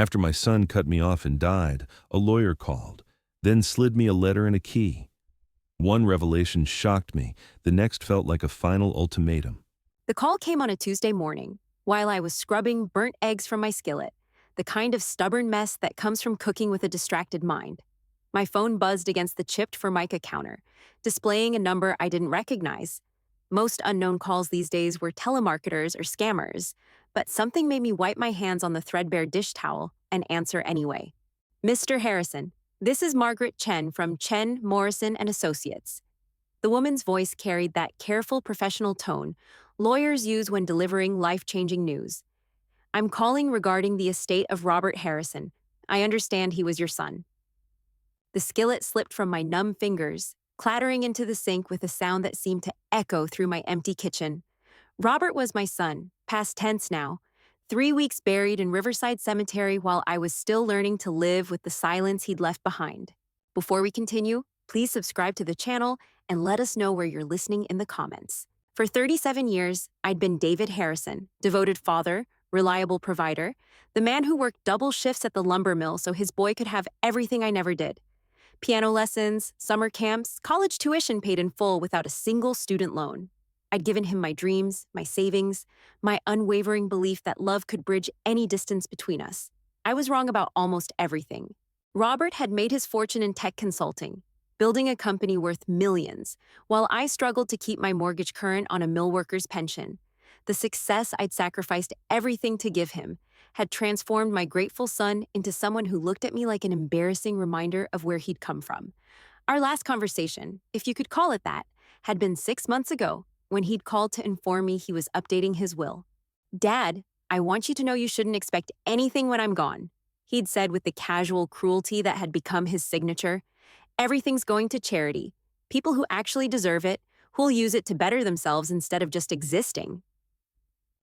After my son cut me off and died, a lawyer called, then slid me a letter and a key. One revelation shocked me, the next felt like a final ultimatum. The call came on a Tuesday morning, while I was scrubbing burnt eggs from my skillet, the kind of stubborn mess that comes from cooking with a distracted mind. My phone buzzed against the chipped Formica counter, displaying a number I didn't recognize. Most unknown calls these days were telemarketers or scammers, but something made me wipe my hands on the threadbare dish towel and answer anyway. Mr. Harrison, this is Margaret Chen from Chen, Morrison and Associates. The woman's voice carried that careful professional tone lawyers use when delivering life-changing news. I'm calling regarding the estate of Robert Harrison. I understand he was your son. The skillet slipped from my numb fingers, clattering into the sink with a sound that seemed to echo through my empty kitchen. Robert was my son, past tense now, 3 weeks buried in Riverside Cemetery while I was still learning to live with the silence he'd left behind. Before we continue, please subscribe to the channel and let us know where you're listening in the comments. For 37 years, I'd been David Harrison, devoted father, reliable provider, the man who worked double shifts at the lumber mill so his boy could have everything I never did. Piano lessons, summer camps, college tuition paid in full without a single student loan. I'd given him my dreams, my savings, my unwavering belief that love could bridge any distance between us. I was wrong about almost everything. Robert had made his fortune in tech consulting, building a company worth millions, while I struggled to keep my mortgage current on a mill worker's pension. The success I'd sacrificed everything to give him had transformed my grateful son into someone who looked at me like an embarrassing reminder of where he'd come from. Our last conversation, if you could call it that, had been 6 months ago when he'd called to inform me he was updating his will. "Dad, I want you to know you shouldn't expect anything when I'm gone," he'd said with the casual cruelty that had become his signature. "Everything's going to charity. People who actually deserve it, who'll use it to better themselves instead of just existing."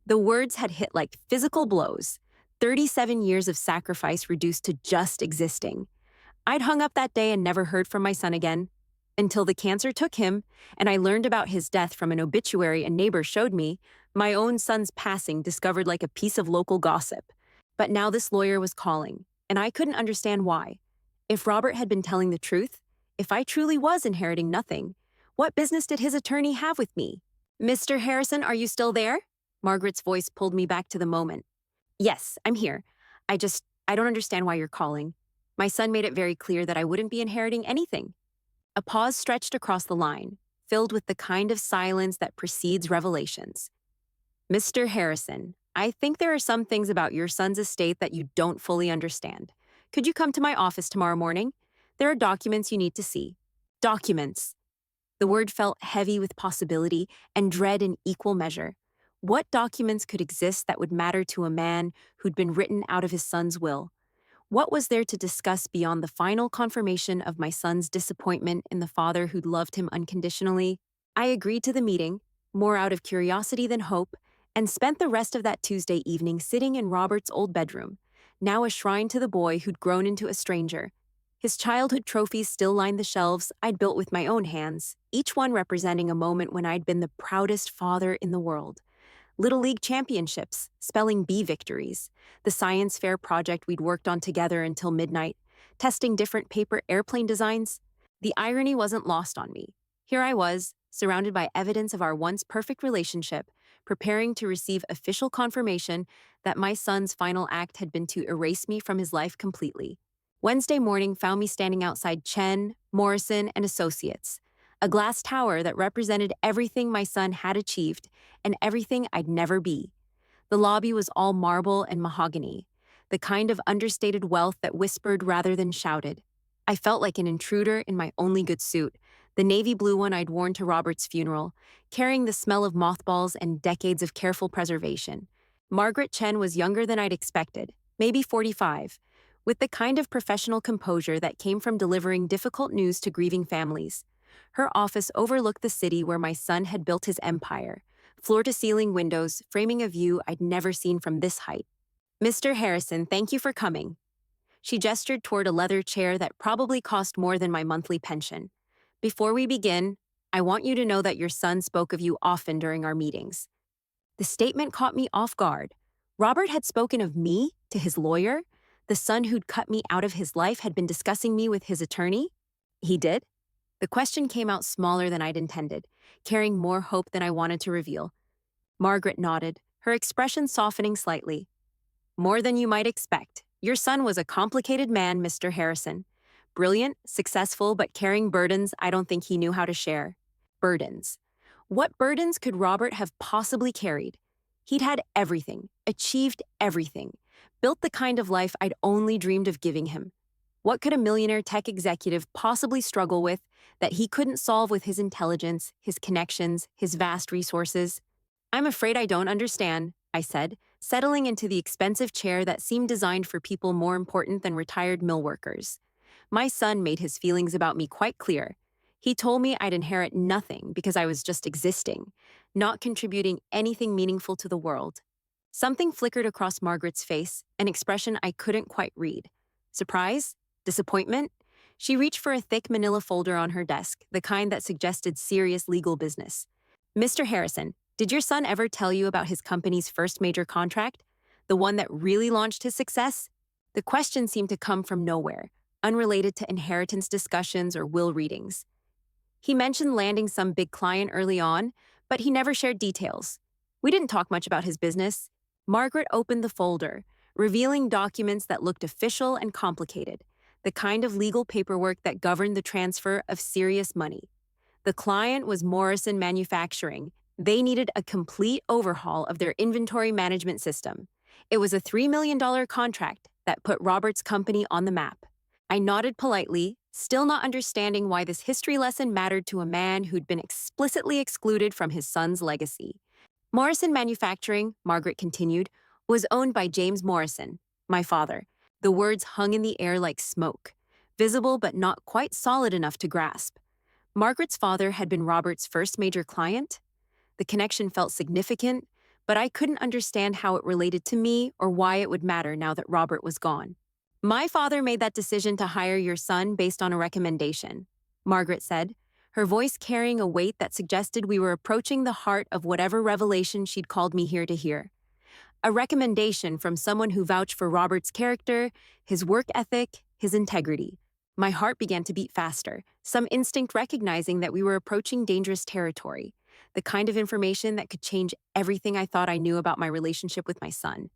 The words had hit like physical blows, 37 years of sacrifice reduced to just existing. I'd hung up that day and never heard from my son again, until the cancer took him, and I learned about his death from an obituary a neighbor showed me, my own son's passing discovered like a piece of local gossip. But now this lawyer was calling, and I couldn't understand why. If Robert had been telling the truth, if I truly was inheriting nothing, what business did his attorney have with me? "Mr. Harrison, are you still there?" Margaret's voice pulled me back to the moment. "Yes, I'm here. I don't understand why you're calling. My son made it very clear that I wouldn't be inheriting anything." A pause stretched across the line, filled with the kind of silence that precedes revelations. "Mr. Harrison, I think there are some things about your son's estate that you don't fully understand. Could you come to my office tomorrow morning? There are documents you need to see." Documents. The word felt heavy with possibility and dread in equal measure. What documents could exist that would matter to a man who'd been written out of his son's will? What was there to discuss beyond the final confirmation of my son's disappointment in the father who'd loved him unconditionally? I agreed to the meeting, more out of curiosity than hope, and spent the rest of that Tuesday evening sitting in Robert's old bedroom, now a shrine to the boy who'd grown into a stranger. His childhood trophies still lined the shelves I'd built with my own hands, each one representing a moment when I'd been the proudest father in the world. Little League championships, spelling bee victories, the science fair project we'd worked on together until midnight, testing different paper airplane designs. The irony wasn't lost on me. Here I was, surrounded by evidence of our once perfect relationship, preparing to receive official confirmation that my son's final act had been to erase me from his life completely. Wednesday morning found me standing outside Chen, Morrison, and Associates, a glass tower that represented everything my son had achieved and everything I'd never be. The lobby was all marble and mahogany, the kind of understated wealth that whispered rather than shouted. I felt like an intruder in my only good suit, the navy blue one I'd worn to Robert's funeral, carrying the smell of mothballs and decades of careful preservation. Margaret Chen was younger than I'd expected, maybe 45, with the kind of professional composure that came from delivering difficult news to grieving families. Her office overlooked the city where my son had built his empire, floor-to-ceiling windows framing a view I'd never seen from this height. "Mr. Harrison, thank you for coming." She gestured toward a leather chair that probably cost more than my monthly pension. "Before we begin, I want you to know that your son spoke of you often during our meetings." The statement caught me off guard. Robert had spoken of me to his lawyer? The son who'd cut me out of his life had been discussing me with his attorney? He did? The question came out smaller than I'd intended, carrying more hope than I wanted to reveal. Margaret nodded, her expression softening slightly. More than you might expect. Your son was a complicated man, Mr. Harrison. Brilliant, successful, but carrying burdens I don't think he knew how to share. Burdens. What burdens could Robert have possibly carried? He'd had everything, achieved everything, built the kind of life I'd only dreamed of giving him. What could a millionaire tech executive possibly struggle with that he couldn't solve with his intelligence, his connections, his vast resources? I'm afraid I don't understand, I said, settling into the expensive chair that seemed designed for people more important than retired mill workers. My son made his feelings about me quite clear. He told me I'd inherit nothing because I was just existing, not contributing anything meaningful to the world. Something flickered across Margaret's face, an expression I couldn't quite read. Surprise? Disappointment? She reached for a thick manila folder on her desk, the kind that suggested serious legal business. Mr. Harrison, did your son ever tell you about his company's first major contract? The one that really launched his success? The question seemed to come from nowhere, unrelated to inheritance discussions or will readings. He mentioned landing some big client early on, but he never shared details. We didn't talk much about his business. Margaret opened the folder, revealing documents that looked official and complicated, the kind of legal paperwork that governed the transfer of serious money. The client was Morrison Manufacturing. They needed a complete overhaul of their inventory management system. It was a $3 million contract that put Robert's company on the map. I nodded politely, still not understanding why this history lesson mattered to a man who'd been explicitly excluded from his son's legacy. Morrison Manufacturing, Margaret continued, was owned by James Morrison, my father. The words hung in the air like smoke, visible but not quite solid enough to grasp. Margaret's father had been Robert's first major client? The connection felt significant, but I couldn't understand how it related to me or why it would matter now that Robert was gone. My father made that decision to hire your son based on a recommendation, Margaret said, her voice carrying a weight that suggested we were approaching the heart of whatever revelation she'd called me here to hear. A recommendation from someone who vouched for Robert's character, his work ethic, his integrity. My heart began to beat faster, some instinct recognizing that we were approaching dangerous territory, the kind of information that could change everything I thought I knew about my relationship with my son.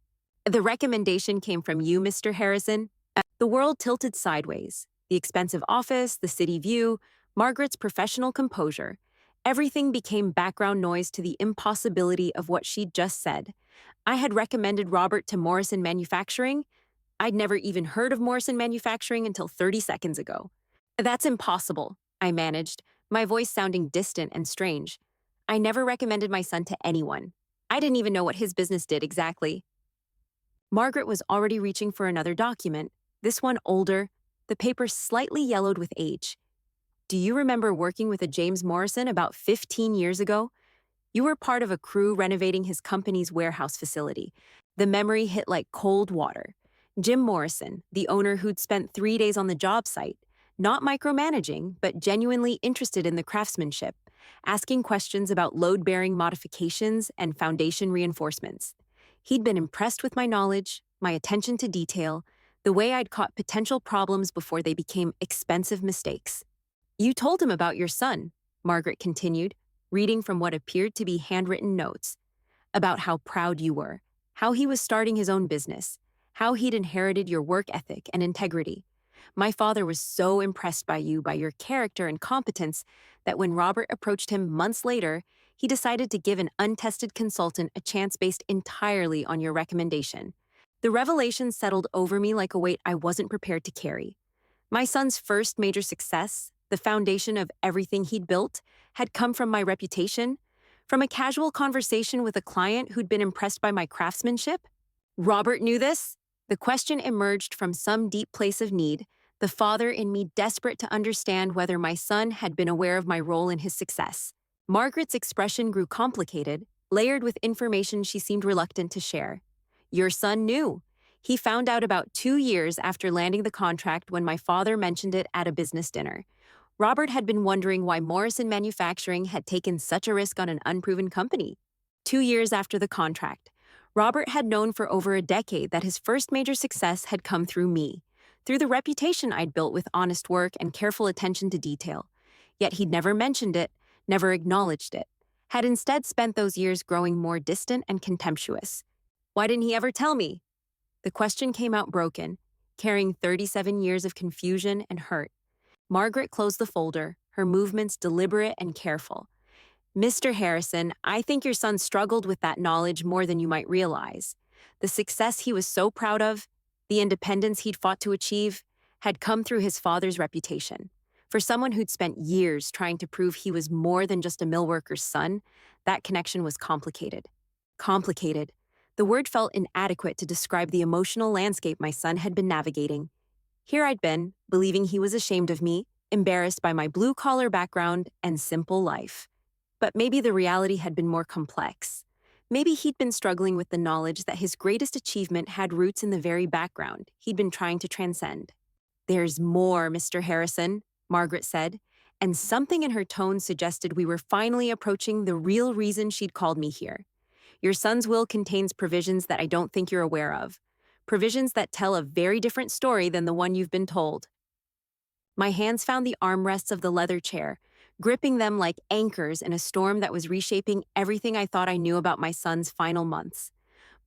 The recommendation came from you, Mr. Harrison. The world tilted sideways. The expensive office, the city view, Margaret's professional composure. Everything became background noise to the impossibility of what she'd just said. I had recommended Robert to Morrison Manufacturing. I'd never even heard of Morrison Manufacturing until 30 seconds ago. That's impossible, I managed, my voice sounding distant and strange. I never recommended my son to anyone. I didn't even know what his business did exactly. Margaret was already reaching for another document, this one older, the paper slightly yellowed with age. Do you remember working with a James Morrison about 15 years ago? You were part of a crew renovating his company's warehouse facility. The memory hit like cold water. Jim Morrison, the owner who'd spent 3 days on the job site, not micromanaging, but genuinely interested in the craftsmanship, asking questions about load-bearing modifications and foundation reinforcements. He'd been impressed with my knowledge, my attention to detail, the way I'd caught potential problems before they became expensive mistakes. You told him about your son, Margaret continued, reading from what appeared to be handwritten notes, about how proud you were, how he was starting his own business, how he'd inherited your work ethic and integrity. My father was so impressed by you, by your character and competence, that when Robert approached him months later, he decided to give an untested consultant a chance based entirely on your recommendation. The revelation settled over me like a weight I wasn't prepared to carry. My son's first major success, the foundation of everything he'd built, had come from my reputation, from a casual conversation with a client who'd been impressed by my craftsmanship. Robert knew this? The question emerged from some deep place of need, the father in me desperate to understand whether my son had been aware of my role in his success. Margaret's expression grew complicated, layered with information she seemed reluctant to share. Your son knew. He found out about 2 years after landing the contract when my father mentioned it at a business dinner. Robert had been wondering why Morrison Manufacturing had taken such a risk on an unproven company. 2 years after the contract, Robert had known for over a decade that his first major success had come through me, through the reputation I'd built with honest work and careful attention to detail. Yet he'd never mentioned it, never acknowledged it, had instead spent those years growing more distant and contemptuous. Why didn't he ever tell me? The question came out broken, carrying 37 years of confusion and hurt. Margaret closed the folder, her movements deliberate and careful. Mr. Harrison, I think your son struggled with that knowledge more than you might realize. The success he was so proud of, the independence he'd fought to achieve, had come through his father's reputation. For someone who'd spent years trying to prove he was more than just a mill worker's son, that connection was complicated. Complicated. The word felt inadequate to describe the emotional landscape my son had been navigating. Here I'd been, believing he was ashamed of me, embarrassed by my blue-collar background and simple life. But maybe the reality had been more complex. Maybe he'd been struggling with the knowledge that his greatest achievement had roots in the very background he'd been trying to transcend. "There's more, Mr. Harrison," Margaret said, and something in her tone suggested we were finally approaching the real reason she'd called me here. "Your son's will contains provisions that I don't think you're aware of. Provisions that tell a very different story than the one you've been told." My hands found the armrests of the leather chair, gripping them like anchors in a storm that was reshaping everything I thought I knew about my son's final months.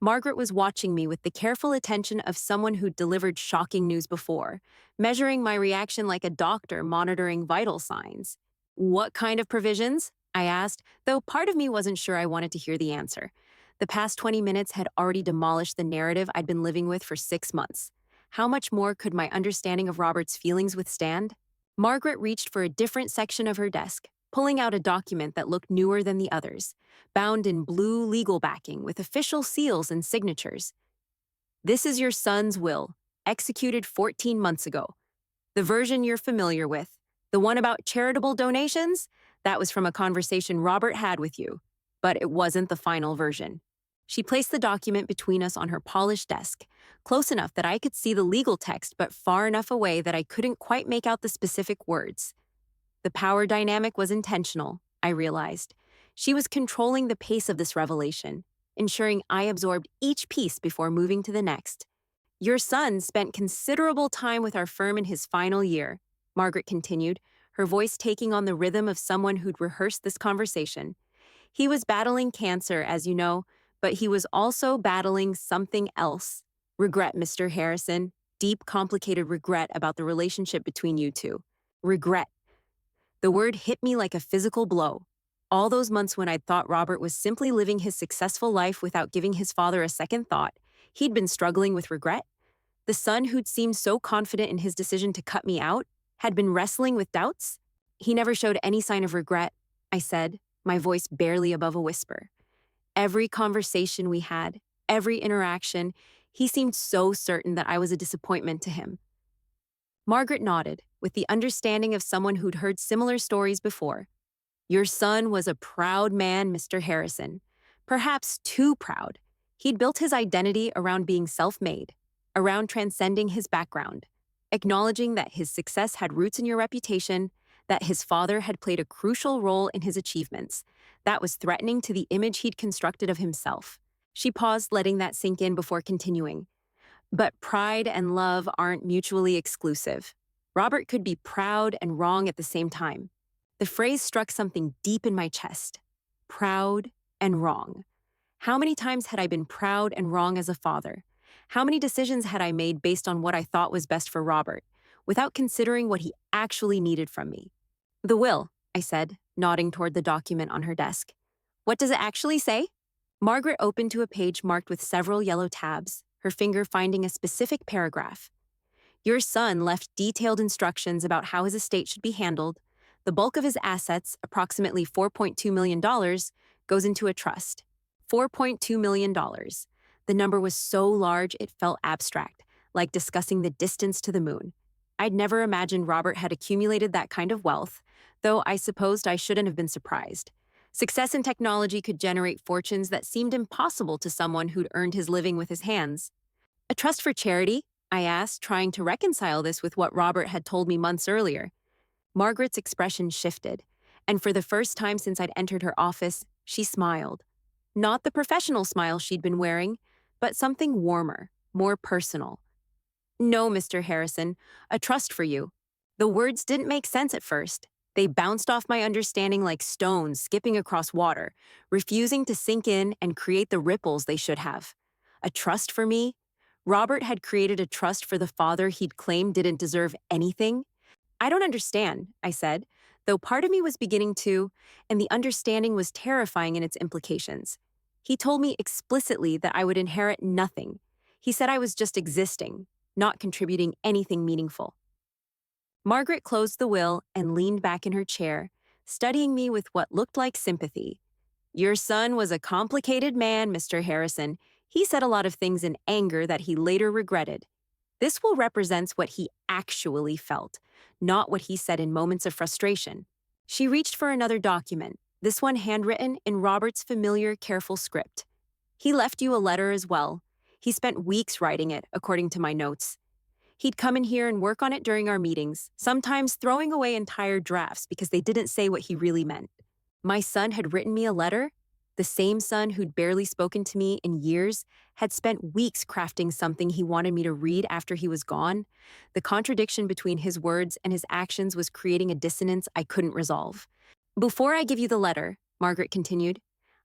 Margaret was watching me with the careful attention of someone who'd delivered shocking news before, measuring my reaction like a doctor monitoring vital signs. "What kind of provisions?" I asked, though part of me wasn't sure I wanted to hear the answer. The past 20 minutes had already demolished the narrative I'd been living with for 6 months. How much more could my understanding of Robert's feelings withstand? Margaret reached for a different section of her desk, pulling out a document that looked newer than the others, bound in blue legal backing with official seals and signatures. "This is your son's will, executed 14 months ago. The version you're familiar with, the one about charitable donations, that was from a conversation Robert had with you, but it wasn't the final version." She placed the document between us on her polished desk, close enough that I could see the legal text but far enough away that I couldn't quite make out the specific words. The power dynamic was intentional, I realized. She was controlling the pace of this revelation, ensuring I absorbed each piece before moving to the next. "Your son spent considerable time with our firm in his final year," Margaret continued, her voice taking on the rhythm of someone who'd rehearsed this conversation. "He was battling cancer, as you know, but he was also battling something else. Regret, Mr. Harrison. Deep, complicated regret about the relationship between you two. Regret." The word hit me like a physical blow. All those months when I'd thought Robert was simply living his successful life without giving his father a second thought, he'd been struggling with regret. The son who'd seemed so confident in his decision to cut me out had been wrestling with doubts. "He never showed any sign of regret," I said, my voice barely above a whisper. Every conversation we had, every interaction, he seemed so certain that I was a disappointment to him. Margaret nodded, with the understanding of someone who'd heard similar stories before. "Your son was a proud man, Mr. Harrison. Perhaps too proud. He'd built his identity around being self-made, around transcending his background, acknowledging that his success had roots in your reputation, that his father had played a crucial role in his achievements. That was threatening to the image he'd constructed of himself." She paused, letting that sink in before continuing. "But pride and love aren't mutually exclusive. Robert could be proud and wrong at the same time." The phrase struck something deep in my chest. Proud and wrong. How many times had I been proud and wrong as a father? How many decisions had I made based on what I thought was best for Robert, without considering what he actually needed from me? "The will," I said, nodding toward the document on her desk. "What does it actually say?" Margaret opened to a page marked with several yellow tabs, her finger finding a specific paragraph. "Your son left detailed instructions about how his estate should be handled. The bulk of his assets, approximately $4.2 million, goes into a trust." $4.2 million. The number was so large it felt abstract, like discussing the distance to the moon. I'd never imagined Robert had accumulated that kind of wealth, though I supposed I shouldn't have been surprised. Success in technology could generate fortunes that seemed impossible to someone who'd earned his living with his hands. "A trust for charity?" I asked, trying to reconcile this with what Robert had told me months earlier. Margaret's expression shifted, and for the first time since I'd entered her office, she smiled. Not the professional smile she'd been wearing, but something warmer, more personal. No, Mr. Harrison, a trust for you. The words didn't make sense at first. They bounced off my understanding like stones skipping across water, refusing to sink in and create the ripples they should have. A trust for me? Robert had created a trust for the father he'd claimed didn't deserve anything? I don't understand, I said, though part of me was beginning to, and the understanding was terrifying in its implications. He told me explicitly that I would inherit nothing. He said I was just existing, not contributing anything meaningful. Margaret closed the will and leaned back in her chair, studying me with what looked like sympathy. Your son was a complicated man, Mr. Harrison. He said a lot of things in anger that he later regretted. This will represents what he actually felt, not what he said in moments of frustration. She reached for another document, this one handwritten in Robert's familiar, careful script. He left you a letter as well. He spent weeks writing it, according to my notes. He'd come in here and work on it during our meetings, sometimes throwing away entire drafts because they didn't say what he really meant. My son had written me a letter. The same son who'd barely spoken to me in years had spent weeks crafting something he wanted me to read after he was gone. The contradiction between his words and his actions was creating a dissonance I couldn't resolve. Before I give you the letter, Margaret continued,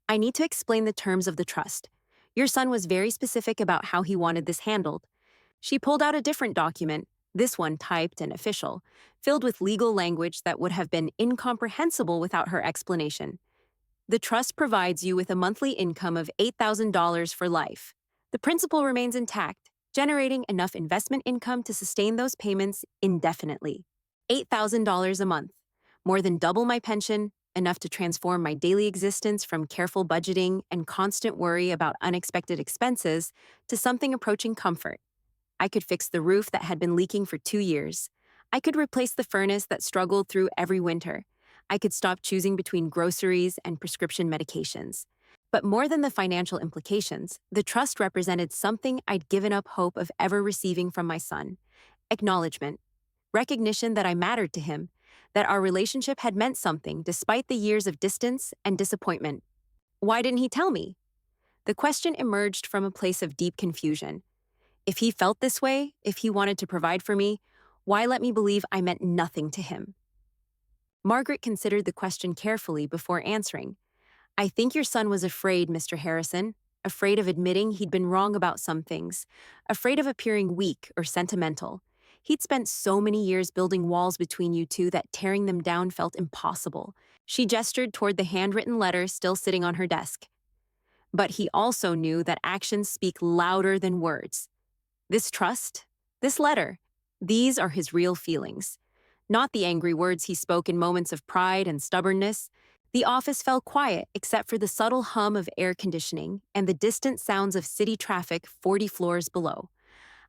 I need to explain the terms of the trust. Your son was very specific about how he wanted this handled. She pulled out a different document, this one typed and official, filled with legal language that would have been incomprehensible without her explanation. The trust provides you with a monthly income of $8,000 for life. The principal remains intact, generating enough investment income to sustain those payments indefinitely. $8,000 a month, more than double my pension, enough to transform my daily existence from careful budgeting and constant worry about unexpected expenses to something approaching comfort. I could fix the roof that had been leaking for 2 years. I could replace the furnace that struggled through every winter. I could stop choosing between groceries and prescription medications. But more than the financial implications, the trust represented something I'd given up hope of ever receiving from my son. Acknowledgement. Recognition that I mattered to him, that our relationship had meant something despite the years of distance and disappointment. Why didn't he tell me? The question emerged from a place of deep confusion. If he felt this way, if he wanted to provide for me, why let me believe I meant nothing to him? Margaret considered the question carefully before answering. I think your son was afraid, Mr. Harrison, afraid of admitting he'd been wrong about some things, afraid of appearing weak or sentimental. He'd spent so many years building walls between you two that tearing them down felt impossible. She gestured toward the handwritten letter still sitting on her desk. But he also knew that actions speak louder than words. This trust, this letter, these are his real feelings. Not the angry words he spoke in moments of pride and stubbornness. The office fell quiet except for the subtle hum of air conditioning and the distant sounds of city traffic 40 floors below.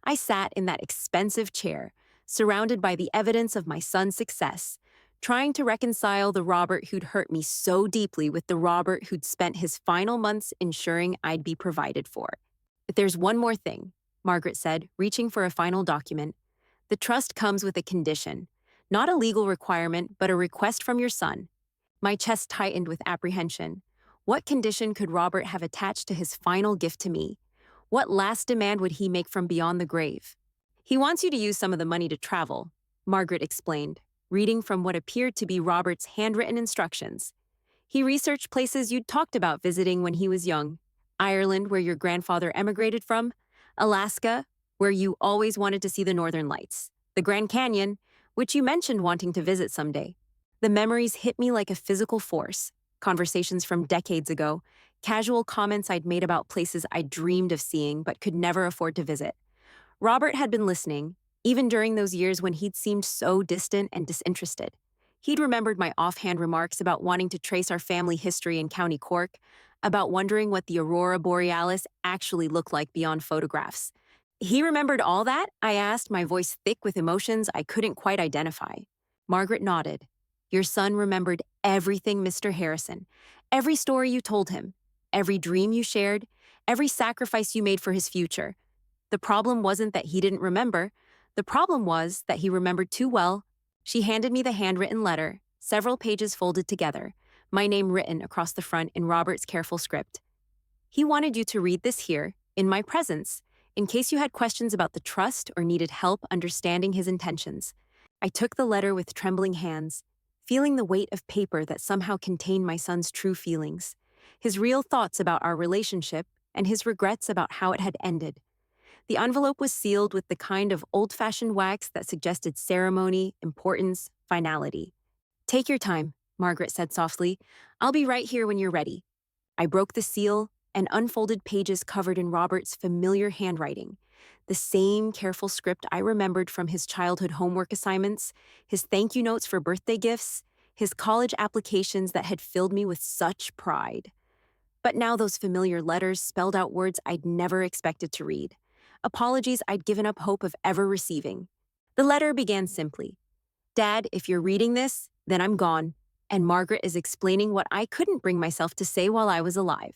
I sat in that expensive chair, surrounded by the evidence of my son's success, trying to reconcile the Robert who'd hurt me so deeply with the Robert who'd spent his final months ensuring I'd be provided for. But there's one more thing, Margaret said, reaching for a final document. The trust comes with a condition. Not a legal requirement, but a request from your son. My chest tightened with apprehension. What condition could Robert have attached to his final gift to me? What last demand would he make from beyond the grave? He wants you to use some of the money to travel, Margaret explained, reading from what appeared to be Robert's handwritten instructions. He researched places you'd talked about visiting when he was young. Ireland, where your grandfather emigrated from. Alaska, where you always wanted to see the Northern Lights. The Grand Canyon, which you mentioned wanting to visit someday. The memories hit me like a physical force. Conversations from decades ago, casual comments I'd made about places I dreamed of seeing but could never afford to visit. Robert had been listening, even during those years when he'd seemed so distant and disinterested. He'd remembered my offhand remarks about wanting to trace our family history in County Cork, about wondering what the aurora borealis actually looked like beyond photographs. He remembered all that? I asked, my voice thick with emotions I couldn't quite identify. Margaret nodded. Your son remembered everything, Mr. Harrison. Every story you told him, every dream you shared, every sacrifice you made for his future. The problem wasn't that he didn't remember. The problem was that he remembered too well. She handed me the handwritten letter, several pages folded together, my name written across the front in Robert's careful script. He wanted you to read this here, in my presence, in case you had questions about the trust or needed help understanding his intentions. I took the letter with trembling hands, feeling the weight of paper that somehow contained my son's true feelings, his real thoughts about our relationship, and his regrets about how it had ended. The envelope was sealed with the kind of old-fashioned wax that suggested ceremony, importance, finality. Take your time, Margaret said softly. I'll be right here when you're ready. I broke the seal and unfolded pages covered in Robert's familiar handwriting, the same careful script I remembered from his childhood homework assignments, his thank you notes for birthday gifts, his college applications that had filled me with such pride. But now those familiar letters spelled out words I'd never expected to read, apologies I'd given up hope of ever receiving. The letter began simply, Dad, if you're reading this, then I'm gone, and Margaret is explaining what I couldn't bring myself to say while I was alive.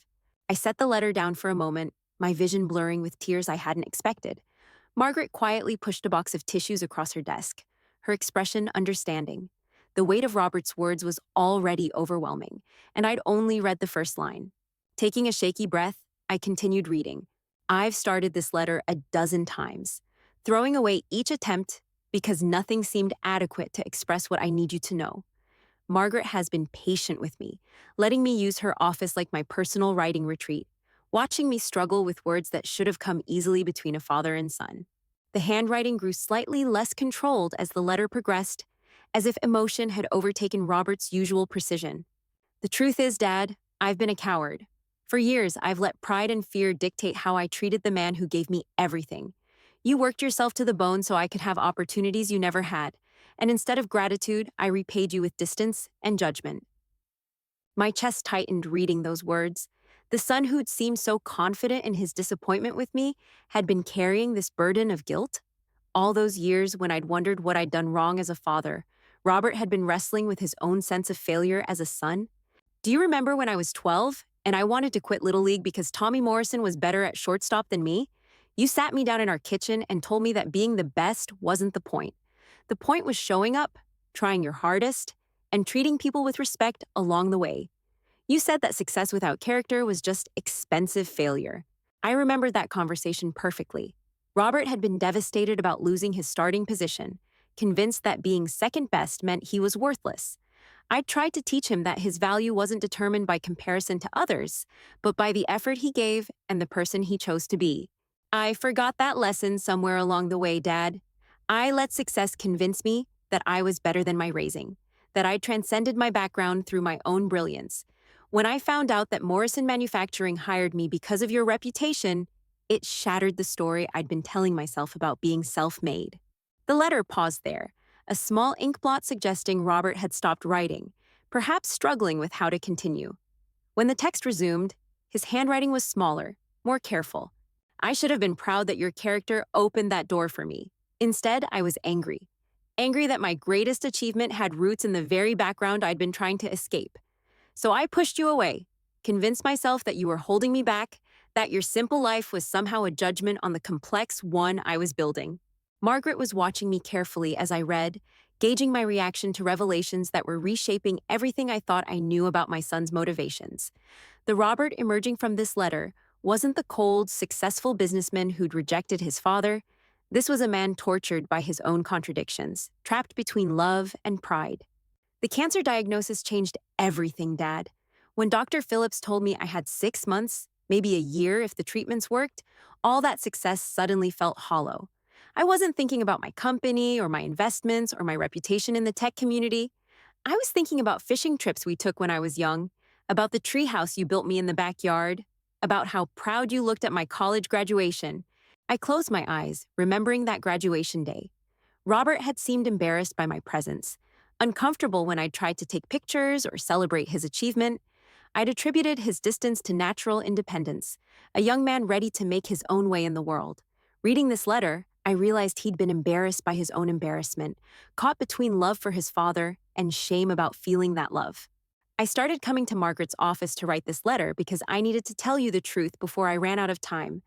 I set the letter down for a moment, my vision blurring with tears I hadn't expected. Margaret quietly pushed a box of tissues across her desk, her expression understanding. The weight of Robert's words was already overwhelming, and I'd only read the first line. Taking a shaky breath, I continued reading. I've started this letter a dozen times, throwing away each attempt because nothing seemed adequate to express what I need you to know. Margaret has been patient with me, letting me use her office like my personal writing retreat, watching me struggle with words that should have come easily between a father and son. The handwriting grew slightly less controlled as the letter progressed, as if emotion had overtaken Robert's usual precision. The truth is, Dad, I've been a coward. For years, I've let pride and fear dictate how I treated the man who gave me everything. You worked yourself to the bone so I could have opportunities you never had, and instead of gratitude, I repaid you with distance and judgment. My chest tightened reading those words. The son who'd seemed so confident in his disappointment with me had been carrying this burden of guilt. All those years when I'd wondered what I'd done wrong as a father, Robert had been wrestling with his own sense of failure as a son. Do you remember when I was 12 and I wanted to quit Little League because Tommy Morrison was better at shortstop than me? You sat me down in our kitchen and told me that being the best wasn't the point. The point was showing up, trying your hardest, and treating people with respect along the way. You said that success without character was just expensive failure. I remembered that conversation perfectly. Robert had been devastated about losing his starting position, convinced that being second best meant he was worthless. I tried to teach him that his value wasn't determined by comparison to others, but by the effort he gave and the person he chose to be. I forgot that lesson somewhere along the way, Dad. I let success convince me that I was better than my raising, that I transcended my background through my own brilliance. When I found out that Morrison Manufacturing hired me because of your reputation, it shattered the story I'd been telling myself about being self-made. The letter paused there, a small ink blot suggesting Robert had stopped writing, perhaps struggling with how to continue. When the text resumed, his handwriting was smaller, more careful. I should have been proud that your character opened that door for me. Instead, I was angry. Angry that my greatest achievement had roots in the very background I'd been trying to escape. So I pushed you away, convinced myself that you were holding me back, that your simple life was somehow a judgment on the complex one I was building. Margaret was watching me carefully as I read, gauging my reaction to revelations that were reshaping everything I thought I knew about my son's motivations. The Robert emerging from this letter wasn't the cold, successful businessman who'd rejected his father. This was a man tortured by his own contradictions, trapped between love and pride. The cancer diagnosis changed everything, Dad. When Dr. Phillips told me I had 6 months, maybe a year if the treatments worked, all that success suddenly felt hollow. I wasn't thinking about my company or my investments or my reputation in the tech community. I was thinking about fishing trips we took when I was young, about the treehouse you built me in the backyard, about how proud you looked at my college graduation. I closed my eyes, remembering that graduation day. Robert had seemed embarrassed by my presence, uncomfortable when I'd tried to take pictures or celebrate his achievement. I'd attributed his distance to natural independence, a young man ready to make his own way in the world. Reading this letter, I realized he'd been embarrassed by his own embarrassment, caught between love for his father and shame about feeling that love. I started coming to Margaret's office to write this letter because I needed to tell you the truth before I ran out of time.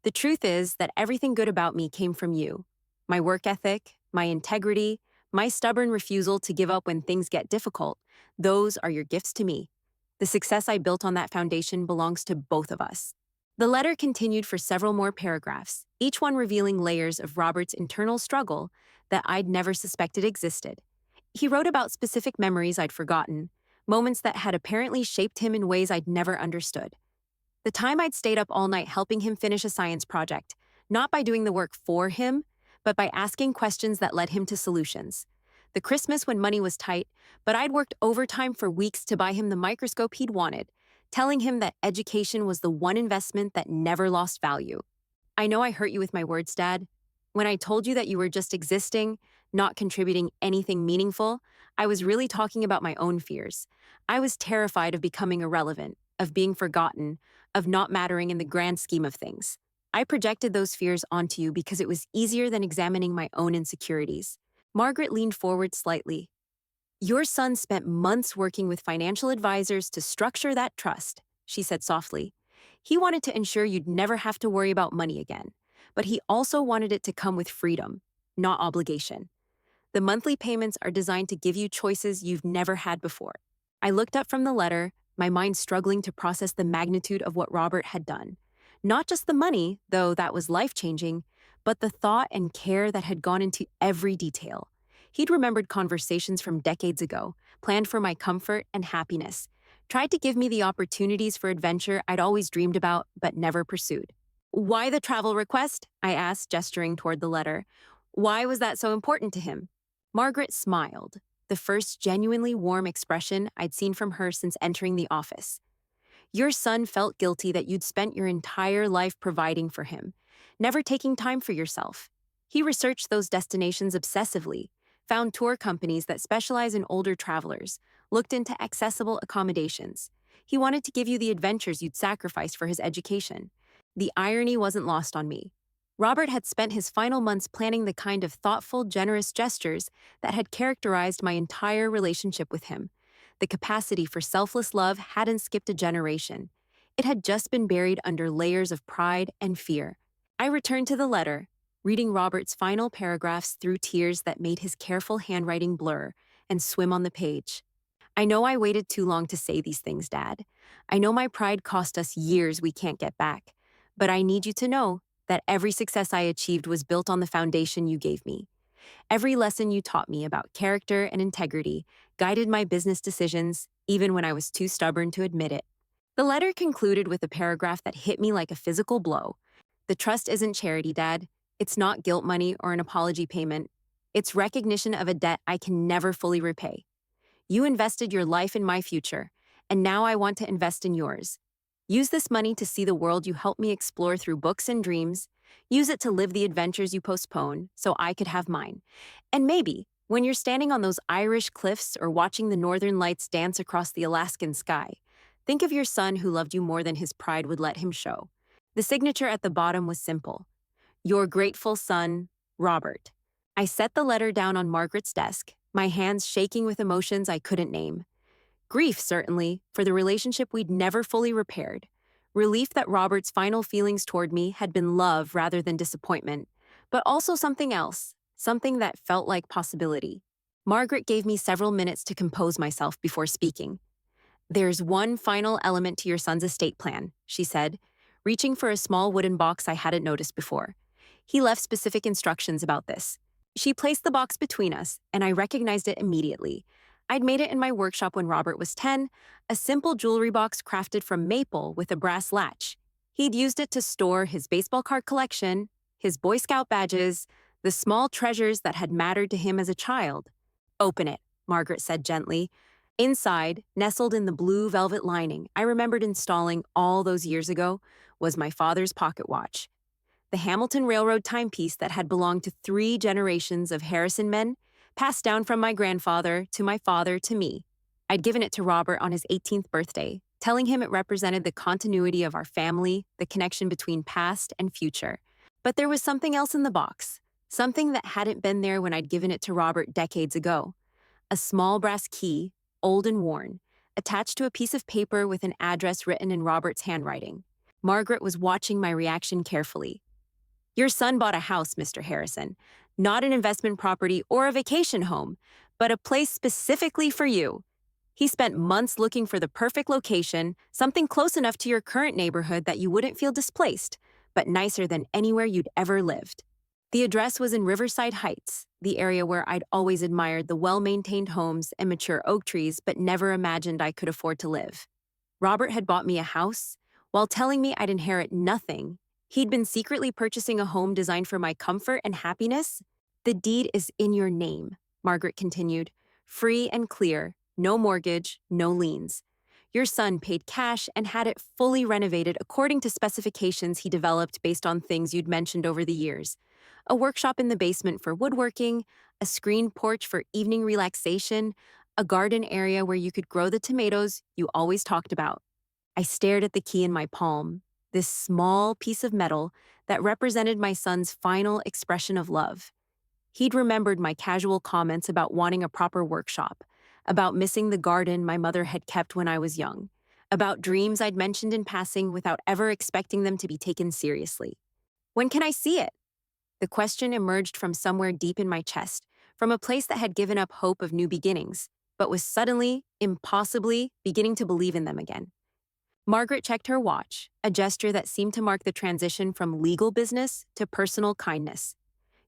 The truth is that everything good about me came from you. My work ethic, my integrity, my stubborn refusal to give up when things get difficult, those are your gifts to me. The success I built on that foundation belongs to both of us. The letter continued for several more paragraphs, each one revealing layers of Robert's internal struggle that I'd never suspected existed. He wrote about specific memories I'd forgotten, moments that had apparently shaped him in ways I'd never understood. The time I'd stayed up all night helping him finish a science project, not by doing the work for him, but by asking questions that led him to solutions. The Christmas when money was tight, but I'd worked overtime for weeks to buy him the microscope he'd wanted, telling him that education was the one investment that never lost value. I know I hurt you with my words, Dad. When I told you that you were just existing, not contributing anything meaningful, I was really talking about my own fears. I was terrified of becoming irrelevant, of being forgotten, of not mattering in the grand scheme of things. I projected those fears onto you because it was easier than examining my own insecurities. Margaret leaned forward slightly. Your son spent months working with financial advisors to structure that trust, she said softly. He wanted to ensure you'd never have to worry about money again, but he also wanted it to come with freedom, not obligation. The monthly payments are designed to give you choices you've never had before. I looked up from the letter, my mind struggling to process the magnitude of what Robert had done. Not just the money, though that was life-changing, but the thought and care that had gone into every detail. He'd remembered conversations from decades ago, planned for my comfort and happiness, tried to give me the opportunities for adventure I'd always dreamed about but never pursued. Why the travel request? I asked, gesturing toward the letter. Why was that so important to him? Margaret smiled, the first genuinely warm expression I'd seen from her since entering the office. Your son felt guilty that you'd spent your entire life providing for him, never taking time for yourself. He researched those destinations obsessively, found tour companies that specialize in older travelers, looked into accessible accommodations. He wanted to give you the adventures you'd sacrificed for his education. The irony wasn't lost on me. Robert had spent his final months planning the kind of thoughtful, generous gestures that had characterized my entire relationship with him. The capacity for selfless love hadn't skipped a generation. It had just been buried under layers of pride and fear. I returned to the letter, reading Robert's final paragraphs through tears that made his careful handwriting blur and swim on the page. I know I waited too long to say these things, Dad. I know my pride cost us years we can't get back. But I need you to know that every success I achieved was built on the foundation you gave me. Every lesson you taught me about character and integrity guided my business decisions, even when I was too stubborn to admit it. The letter concluded with a paragraph that hit me like a physical blow. The trust isn't charity, Dad. It's not guilt money or an apology payment. It's recognition of a debt I can never fully repay. You invested your life in my future, and now I want to invest in yours. Use this money to see the world you helped me explore through books and dreams. Use it to live the adventures you postpone so I could have mine. And maybe, when you're standing on those Irish cliffs or watching the northern lights dance across the Alaskan sky, think of your son who loved you more than his pride would let him show. The signature at the bottom was simple. Your grateful son, Robert. I set the letter down on Margaret's desk, my hands shaking with emotions I couldn't name. Grief, certainly, for the relationship we'd never fully repaired. Relief that Robert's final feelings toward me had been love rather than disappointment, but also something else, something that felt like possibility. Margaret gave me several minutes to compose myself before speaking. There's one final element to your son's estate plan, she said, reaching for a small wooden box I hadn't noticed before. He left specific instructions about this. She placed the box between us, and I recognized it immediately. I'd made it in my workshop when Robert was 10, a simple jewelry box crafted from maple with a brass latch. He'd used it to store his baseball card collection, his Boy Scout badges, the small treasures that had mattered to him as a child. Open it, Margaret said gently. Inside, nestled in the blue velvet lining I remembered installing all those years ago, was my father's pocket watch. The Hamilton Railroad timepiece that had belonged to 3 generations of Harrison men, passed down from my grandfather to my father to me. I'd given it to Robert on his 18th birthday, telling him it represented the continuity of our family, the connection between past and future. But there was something else in the box, something that hadn't been there when I'd given it to Robert decades ago. A small brass key, old and worn, attached to a piece of paper with an address written in Robert's handwriting. Margaret was watching my reaction carefully. Your son bought a house, Mr. Harrison. Not an investment property or a vacation home, but a place specifically for you. He spent months looking for the perfect location, something close enough to your current neighborhood that you wouldn't feel displaced, but nicer than anywhere you'd ever lived. The address was in Riverside Heights, the area where I'd always admired the well-maintained homes and mature oak trees but never imagined I could afford to live. Robert had bought me a house. While telling me I'd inherit nothing, he'd been secretly purchasing a home designed for my comfort and happiness. The deed is in your name, Margaret continued, free and clear, no mortgage, no liens. Your son paid cash and had it fully renovated according to specifications he developed based on things you'd mentioned over the years. A workshop in the basement for woodworking, a screened porch for evening relaxation, a garden area where you could grow the tomatoes you always talked about. I stared at the key in my palm, this small piece of metal that represented my son's final expression of love. He'd remembered my casual comments about wanting a proper workshop, about missing the garden my mother had kept when I was young, about dreams I'd mentioned in passing without ever expecting them to be taken seriously. When can I see it? The question emerged from somewhere deep in my chest, from a place that had given up hope of new beginnings, but was suddenly, impossibly, beginning to believe in them again. Margaret checked her watch, a gesture that seemed to mark the transition from legal business to personal kindness.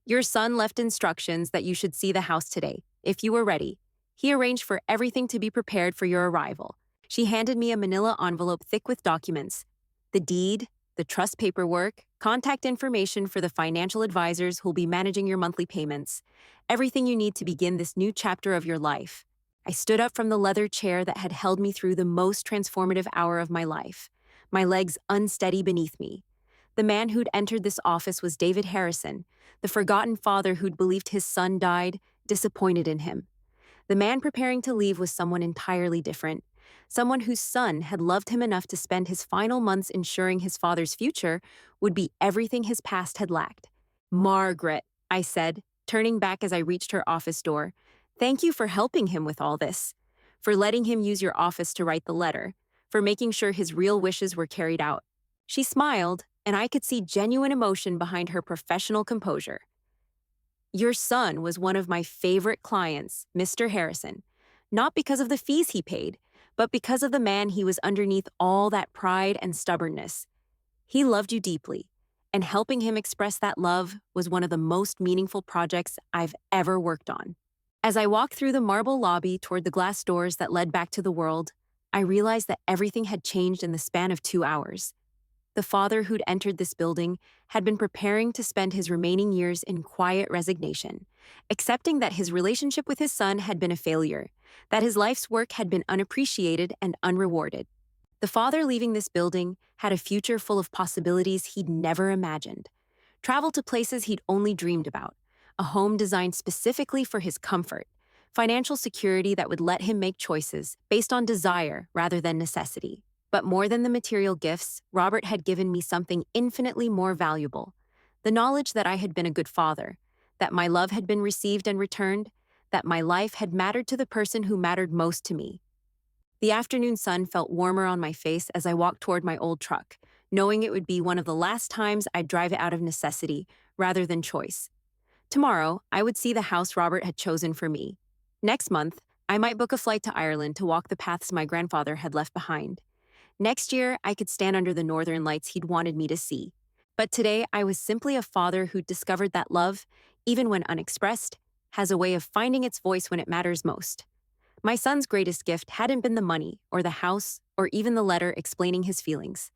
Your son left instructions that you should see the house today, if you were ready. He arranged for everything to be prepared for your arrival. She handed me a manila envelope thick with documents. The deed, the trust paperwork, contact information for the financial advisors who'll be managing your monthly payments. Everything you need to begin this new chapter of your life. I stood up from the leather chair that had held me through the most transformative hour of my life, my legs unsteady beneath me. The man who'd entered this office was David Harrison, the forgotten father who'd believed his son died, disappointed in him. The man preparing to leave was someone entirely different, someone whose son had loved him enough to spend his final months ensuring his father's future would be everything his past had lacked. Margaret, I said, turning back as I reached her office door, thank you for helping him with all this, for letting him use your office to write the letter, for making sure his real wishes were carried out. She smiled, and I could see genuine emotion behind her professional composure. Your son was one of my favorite clients, Mr. Harrison, not because of the fees he paid, but because of the man he was underneath all that pride and stubbornness. He loved you deeply, and helping him express that love was one of the most meaningful projects I've ever worked on. As I walked through the marble lobby toward the glass doors that led back to the world, I realized that everything had changed in the span of 2 hours. The father who'd entered this building had been preparing to spend his remaining years in quiet resignation, accepting that his relationship with his son had been a failure, that his life's work had been unappreciated and unrewarded. The father leaving this building had a future full of possibilities he'd never imagined, travel to places he'd only dreamed about, a home designed specifically for his comfort, financial security that would let him make choices based on desire rather than necessity. But more than the material gifts, Robert had given me something infinitely more valuable, the knowledge that I had been a good father, that my love had been received and returned, that my life had mattered to the person who mattered most to me. The afternoon sun felt warmer on my face as I walked toward my old truck, knowing it would be one of the last times I'd drive it out of necessity rather than choice. Tomorrow, I would see the house Robert had chosen for me. Next month, I might book a flight to Ireland to walk the paths my grandfather had left behind. Next year, I could stand under the northern lights he'd wanted me to see. But today, I was simply a father who discovered that love, even when unexpressed, has a way of finding its voice when it matters most. My son's greatest gift hadn't been the money, or the house, or even the letter explaining his feelings.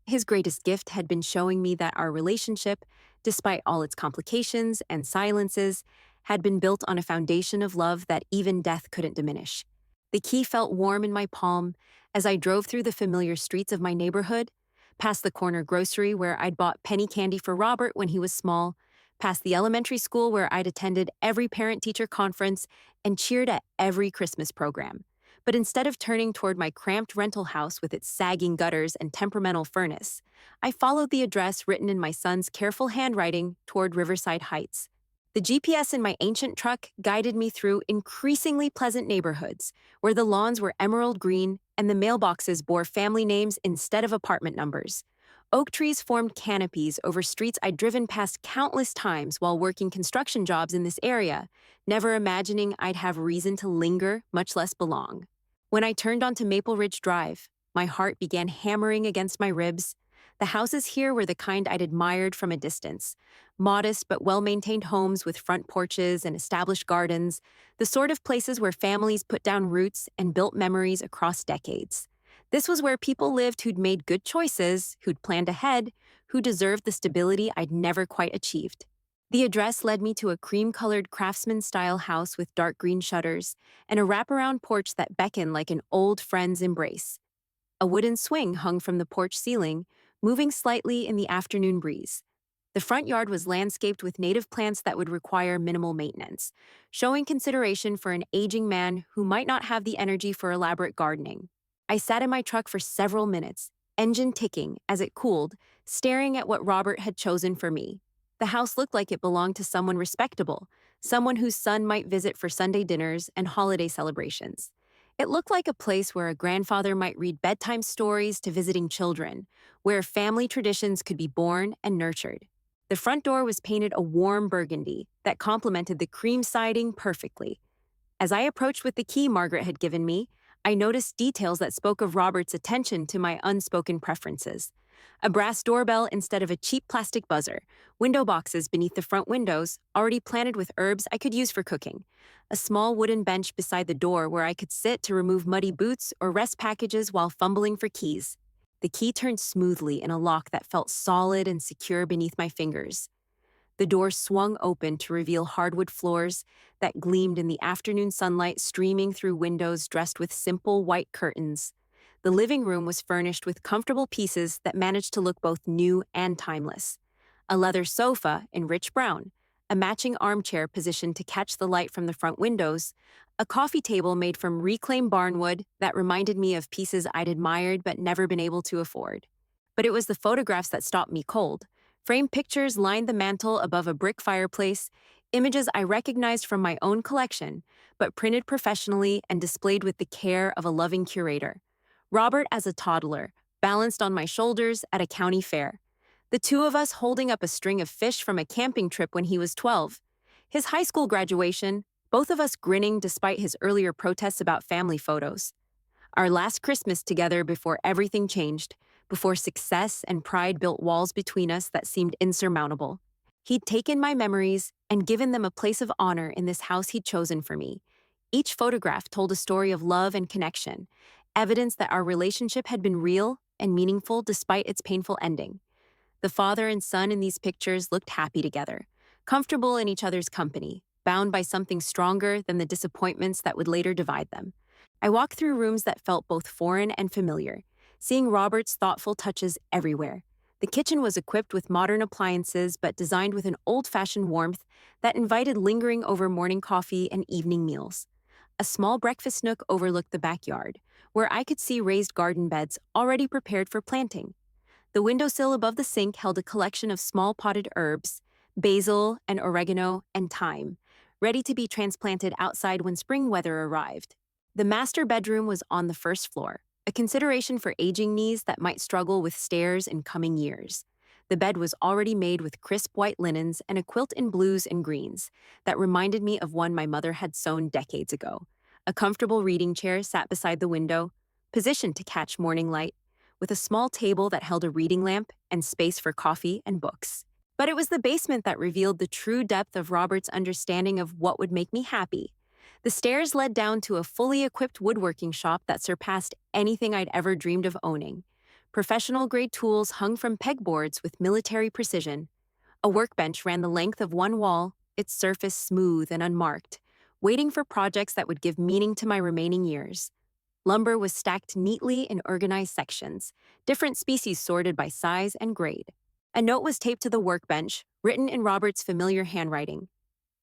His greatest gift had been showing me that our relationship, despite all its complications and silences, had been built on a foundation of love that even death couldn't diminish. The key felt warm in my palm as I drove through the familiar streets of my neighborhood, past the corner grocery where I'd bought penny candy for Robert when he was small, past the elementary school where I'd attended every parent-teacher conference and cheered at every Christmas program. But instead of turning toward my cramped rental house with its sagging gutters and temperamental furnace, I followed the address written in my son's careful handwriting toward Riverside Heights. The GPS in my ancient truck guided me through increasingly pleasant neighborhoods where the lawns were emerald green and the mailboxes bore family names instead of apartment numbers. Oak trees formed canopies over streets I'd driven past countless times while working construction jobs in this area, never imagining I'd have reason to linger, much less belong. When I turned onto Maple Ridge Drive, my heart began hammering against my ribs. The houses here were the kind I'd admired from a distance. Modest but well-maintained homes with front porches and established gardens, the sort of places where families put down roots and built memories across decades. This was where people lived who'd made good choices, who'd planned ahead, who deserved the stability I'd never quite achieved. The address led me to a cream-colored craftsman-style house with dark green shutters and a wraparound porch that beckoned like an old friend's embrace. A wooden swing hung from the porch ceiling, moving slightly in the afternoon breeze. The front yard was landscaped with native plants that would require minimal maintenance, showing consideration for an aging man who might not have the energy for elaborate gardening. I sat in my truck for several minutes, engine ticking as it cooled, staring at what Robert had chosen for me. The house looked like it belonged to someone respectable, someone whose son might visit for Sunday dinners and holiday celebrations. It looked like a place where a grandfather might read bedtime stories to visiting children, where family traditions could be born and nurtured. The front door was painted a warm burgundy that complemented the cream siding perfectly. As I approached with the key Margaret had given me, I noticed details that spoke of Robert's attention to my unspoken preferences. A brass doorbell instead of a cheap plastic buzzer, window boxes beneath the front windows, already planted with herbs I could use for cooking, a small wooden bench beside the door where I could sit to remove muddy boots or rest packages while fumbling for keys. The key turned smoothly in a lock that felt solid and secure beneath my fingers. The door swung open to reveal hardwood floors that gleamed in the afternoon sunlight streaming through windows dressed with simple white curtains. The living room was furnished with comfortable pieces that managed to look both new and timeless. A leather sofa in rich brown, a matching armchair positioned to catch the light from the front windows, a coffee table made from reclaimed barnwood that reminded me of pieces I'd admired but never been able to afford. But it was the photographs that stopped me cold. Framed pictures lined the mantel above a brick fireplace, images I recognized from my own collection, but printed professionally and displayed with the care of a loving curator. Robert as a toddler, balanced on my shoulders at a county fair. The two of us holding up a string of fish from a camping trip when he was 12. His high school graduation, both of us grinning despite his earlier protests about family photos. Our last Christmas together before everything changed, before success and pride built walls between us that seemed insurmountable. He'd taken my memories and given them a place of honor in this house he'd chosen for me. Each photograph told a story of love and connection, evidence that our relationship had been real and meaningful despite its painful ending. The father and son in these pictures looked happy together, comfortable in each other's company, bound by something stronger than the disappointments that would later divide them. I walked through rooms that felt both foreign and familiar, seeing Robert's thoughtful touches everywhere. The kitchen was equipped with modern appliances but designed with an old-fashioned warmth that invited lingering over morning coffee and evening meals. A small breakfast nook overlooked the backyard, where I could see raised garden beds already prepared for planting. The windowsill above the sink held a collection of small potted herbs, basil and oregano and thyme, ready to be transplanted outside when spring weather arrived. The master bedroom was on the first floor, a consideration for aging knees that might struggle with stairs in coming years. The bed was already made with crisp white linens and a quilt in blues and greens that reminded me of one my mother had sewn decades ago. A comfortable reading chair sat beside the window, positioned to catch morning light, with a small table that held a reading lamp and space for coffee and books. But it was the basement that revealed the true depth of Robert's understanding of what would make me happy. The stairs led down to a fully equipped woodworking shop that surpassed anything I'd ever dreamed of owning. Professional-grade tools hung from pegboards with military precision. A workbench ran the length of one wall, its surface smooth and unmarked, waiting for projects that would give meaning to my remaining years. Lumber was stacked neatly in organized sections, different species sorted by size and grade. A note was taped to the workbench, written in Robert's familiar handwriting.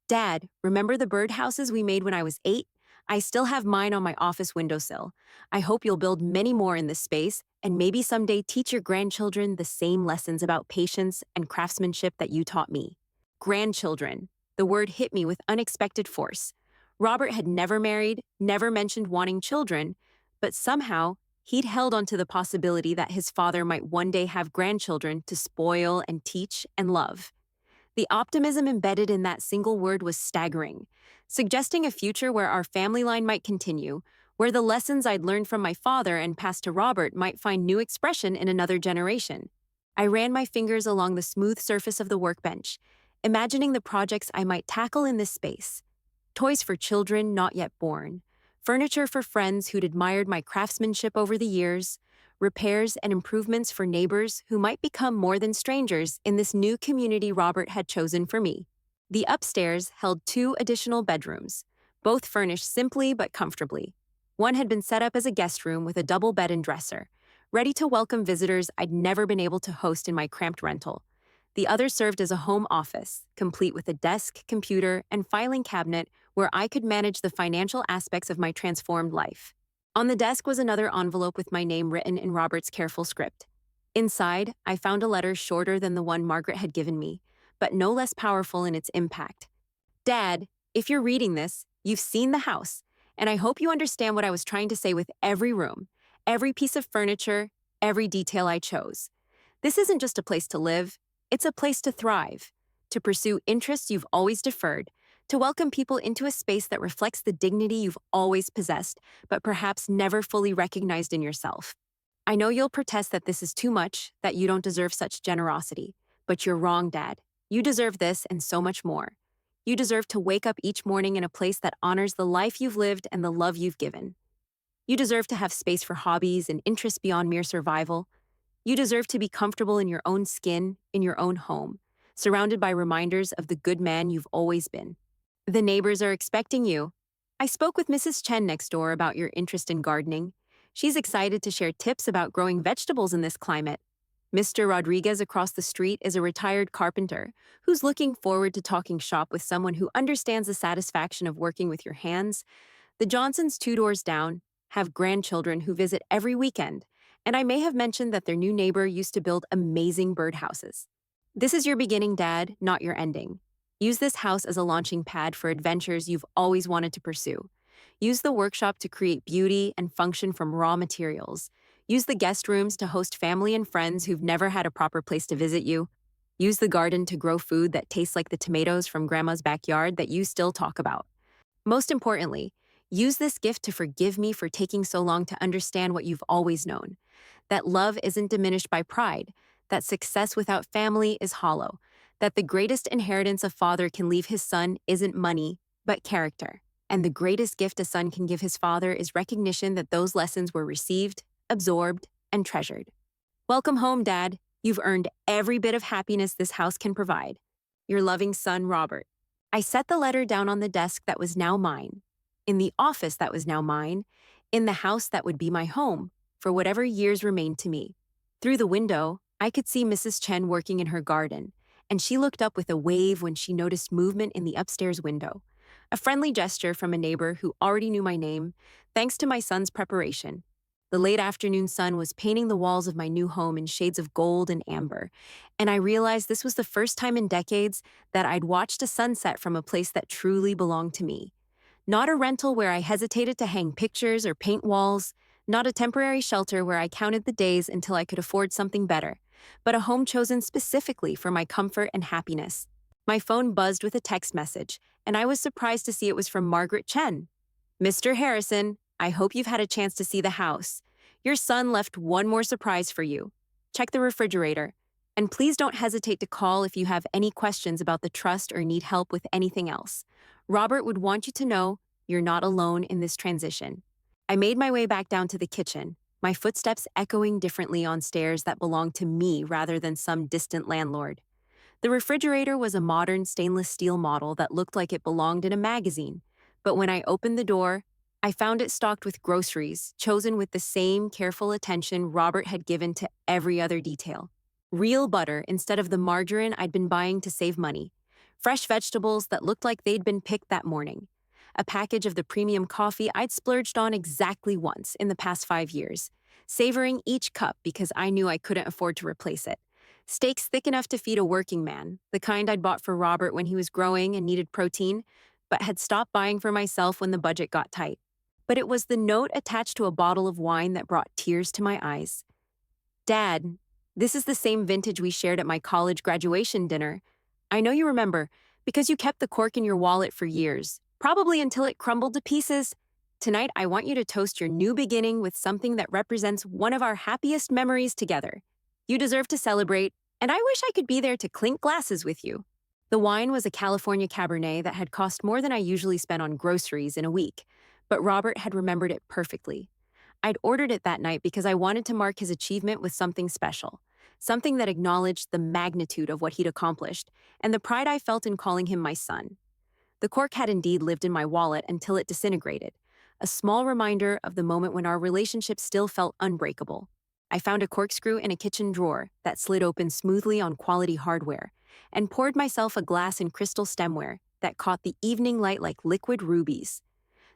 "Dad, remember the birdhouses we made when I was 8? I still have mine on my office windowsill. I hope you'll build many more in this space and maybe someday teach your grandchildren the same lessons about patience and craftsmanship that you taught me." Grandchildren. The word hit me with unexpected force. Robert had never married, never mentioned wanting children, but somehow he'd held onto the possibility that his father might one day have grandchildren to spoil and teach and love. The optimism embedded in that single word was staggering, suggesting a future where our family line might continue, where the lessons I'd learned from my father and passed to Robert might find new expression in another generation. I ran my fingers along the smooth surface of the workbench, imagining the projects I might tackle in this space. Toys for children not yet born, furniture for friends who'd admired my craftsmanship over the years, repairs and improvements for neighbors who might become more than strangers in this new community Robert had chosen for me. The upstairs held 2 additional bedrooms, both furnished simply but comfortably. One had been set up as a guest room with a double bed and dresser, ready to welcome visitors I'd never been able to host in my cramped rental. The other served as a home office, complete with a desk, computer, and filing cabinet where I could manage the financial aspects of my transformed life. On the desk was another envelope with my name written in Robert's careful script. Inside, I found a letter shorter than the one Margaret had given me, but no less powerful in its impact. Dad, if you're reading this, you've seen the house, and I hope you understand what I was trying to say with every room, every piece of furniture, every detail I chose. This isn't just a place to live, it's a place to thrive, to pursue interests you've always deferred, to welcome people into a space that reflects the dignity you've always possessed, but perhaps never fully recognized in yourself. I know you'll protest that this is too much, that you don't deserve such generosity, but you're wrong, Dad. You deserve this and so much more. You deserve to wake up each morning in a place that honors the life you've lived and the love you've given. You deserve to have space for hobbies and interests beyond mere survival. You deserve to be comfortable in your own skin, in your own home, surrounded by reminders of the good man you've always been. The neighbors are expecting you. I spoke with Mrs. Chen next door about your interest in gardening. She's excited to share tips about growing vegetables in this climate. Mr. Rodriguez across the street is a retired carpenter who's looking forward to talking shop with someone who understands the satisfaction of working with your hands. The Johnsons 2 doors down have grandchildren who visit every weekend, and I may have mentioned that their new neighbor used to build amazing birdhouses. This is your beginning, Dad, not your ending. Use this house as a launching pad for adventures you've always wanted to pursue. Use the workshop to create beauty and function from raw materials. Use the guest rooms to host family and friends who've never had a proper place to visit you. Use the garden to grow food that tastes like the tomatoes from Grandma's backyard that you still talk about. Most importantly, use this gift to forgive me for taking so long to understand what you've always known. That love isn't diminished by pride, that success without family is hollow, that the greatest inheritance a father can leave his son isn't money, but character. And the greatest gift a son can give his father is recognition that those lessons were received, absorbed, and treasured. Welcome home, Dad. You've earned every bit of happiness this house can provide. Your loving son, Robert. I set the letter down on the desk that was now mine, in the office that was now mine, in the house that would be my home, for whatever years remained to me. Through the window, I could see Mrs. Chen working in her garden, and she looked up with a wave when she noticed movement in the upstairs window. A friendly gesture from a neighbor who already knew my name, thanks to my son's preparation. The late afternoon sun was painting the walls of my new home in shades of gold and amber, and I realized this was the first time in decades that I'd watched a sunset from a place that truly belonged to me. Not a rental where I hesitated to hang pictures or paint walls, not a temporary shelter where I counted the days until I could afford something better, but a home chosen specifically for my comfort and happiness. My phone buzzed with a text message, and I was surprised to see it was from Margaret Chen. Mr. Harrison, I hope you've had a chance to see the house. Your son left one more surprise for you. Check the refrigerator. And please don't hesitate to call if you have any questions about the trust or need help with anything else. Robert would want you to know you're not alone in this transition. I made my way back down to the kitchen, my footsteps echoing differently on stairs that belonged to me rather than some distant landlord. The refrigerator was a modern stainless steel model that looked like it belonged in a magazine, but when I opened the door, I found it stocked with groceries, chosen with the same careful attention Robert had given to every other detail. Real butter instead of the margarine I'd been buying to save money. Fresh vegetables that looked like they'd been picked that morning. A package of the premium coffee I'd splurged on exactly once in the past 5 years, savoring each cup because I knew I couldn't afford to replace it. Steaks thick enough to feed a working man, the kind I'd bought for Robert when he was growing and needed protein, but had stopped buying for myself when the budget got tight. But it was the note attached to a bottle of wine that brought tears to my eyes. Dad, this is the same vintage we shared at my college graduation dinner. I know you remember, because you kept the cork in your wallet for years, probably until it crumbled to pieces. Tonight, I want you to toast your new beginning with something that represents one of our happiest memories together. You deserve to celebrate, and I wish I could be there to clink glasses with you. The wine was a California Cabernet that had cost more than I usually spend on groceries in a week, but Robert had remembered it perfectly. I'd ordered it that night because I wanted to mark his achievement with something special, something that acknowledged the magnitude of what he'd accomplished and the pride I felt in calling him my son. The cork had indeed lived in my wallet until it disintegrated, a small reminder of the moment when our relationship still felt unbreakable. I found a corkscrew in a kitchen drawer that slid open smoothly on quality hardware, and poured myself a glass in crystal stemware that caught the evening light like liquid rubies.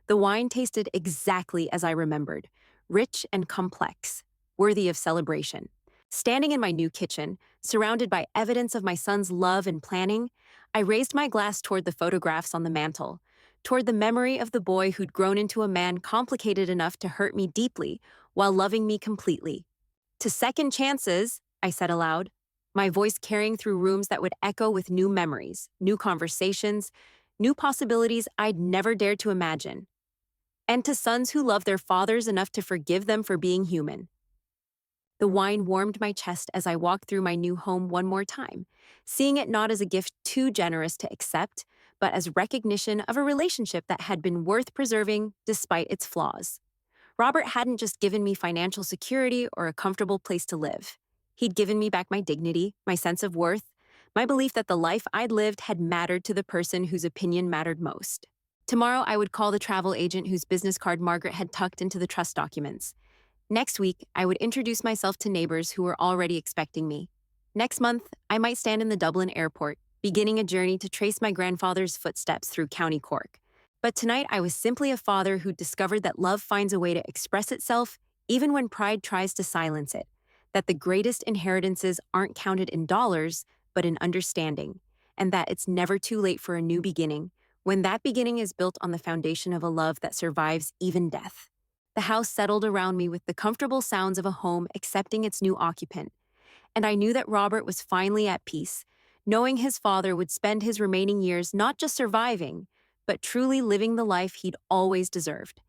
The wine tasted exactly as I remembered, rich and complex, worthy of celebration. Standing in my new kitchen, surrounded by evidence of my son's love and planning, I raised my glass toward the photographs on the mantel, toward the memory of the boy who'd grown into a man complicated enough to hurt me deeply while loving me completely. To second chances, I said aloud, my voice carrying through rooms that would echo with new memories, new conversations, new possibilities I'd never dared to imagine. And to sons who love their fathers enough to forgive them for being human. The wine warmed my chest as I walked through my new home one more time, seeing it not as a gift too generous to accept, but as recognition of a relationship that had been worth preserving despite its flaws. Robert hadn't just given me financial security or a comfortable place to live. He'd given me back my dignity, my sense of worth, my belief that the life I'd lived had mattered to the person whose opinion mattered most. Tomorrow, I would call the travel agent whose business card Margaret had tucked into the trust documents. Next week, I would introduce myself to neighbors who were already expecting me. Next month, I might stand in the Dublin airport, beginning a journey to trace my grandfather's footsteps through County Cork. But tonight, I was simply a father who discovered that love finds a way to express itself even when pride tries to silence it, that the greatest inheritances aren't counted in dollars, but in understanding, and that it's never too late for a new beginning, when that beginning is built on the foundation of a love that survives even death. The house settled around me with the comfortable sounds of a home accepting its new occupant, and I knew that Robert was finally at peace, knowing his father would spend his remaining years not just surviving, but truly living the life he'd always deserved.